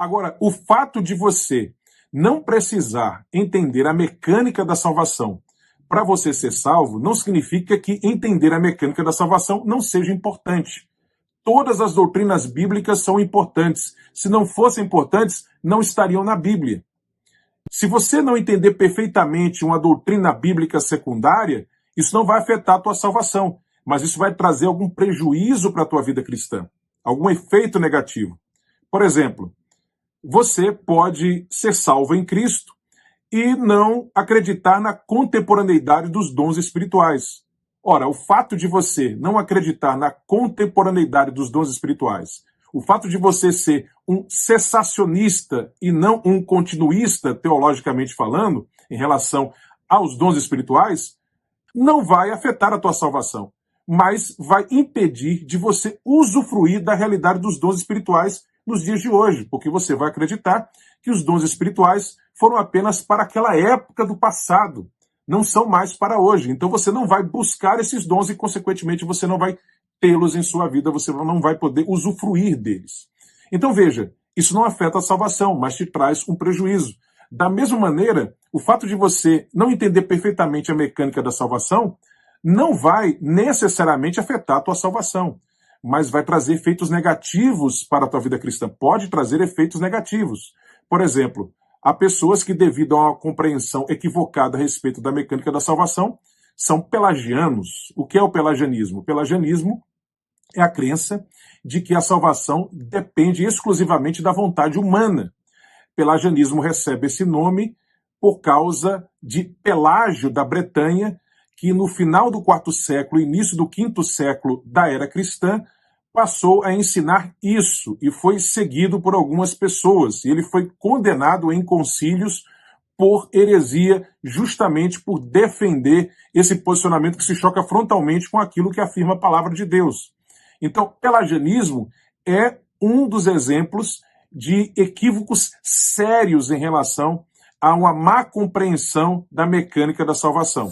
Agora, o fato de você não precisar entender a mecânica da salvação para você ser salvo, não significa que entender a mecânica da salvação não seja importante. Todas as doutrinas bíblicas são importantes. Se não fossem importantes, não estariam na Bíblia. Se você não entender perfeitamente uma doutrina bíblica secundária, isso não vai afetar a tua salvação, mas isso vai trazer algum prejuízo para a tua vida cristã, algum efeito negativo. Por exemplo, você pode ser salvo em Cristo e não acreditar na contemporaneidade dos dons espirituais. Ora, o fato de você não acreditar na contemporaneidade dos dons espirituais, o fato de você ser um cessacionista e não um continuista, teologicamente falando, em relação aos dons espirituais, não vai afetar a tua salvação, mas vai impedir de você usufruir da realidade dos dons espirituais nos dias de hoje, porque você vai acreditar que os dons espirituais foram apenas para aquela época do passado, não são mais para hoje. Então você não vai buscar esses dons e, consequentemente, você não vai tê-los em sua vida, você não vai poder usufruir deles. Então veja, isso não afeta a salvação, mas te traz um prejuízo. Da mesma maneira, o fato de você não entender perfeitamente a mecânica da salvação não vai necessariamente afetar a tua salvação, mas vai trazer efeitos negativos para a tua vida cristã. Pode trazer efeitos negativos. Por exemplo, há pessoas que, devido a uma compreensão equivocada a respeito da mecânica da salvação, são pelagianos. O que é o pelagianismo? O pelagianismo é a crença de que a salvação depende exclusivamente da vontade humana. Pelagianismo recebe esse nome por causa de Pelágio da Bretanha, que no final do IV século, início do V século da era cristã, passou a ensinar isso e foi seguido por algumas pessoas. E ele foi condenado em concílios por heresia, justamente por defender esse posicionamento que se choca frontalmente com aquilo que afirma a palavra de Deus. Então, pelagianismo é um dos exemplos de equívocos sérios em relação a uma má compreensão da mecânica da salvação.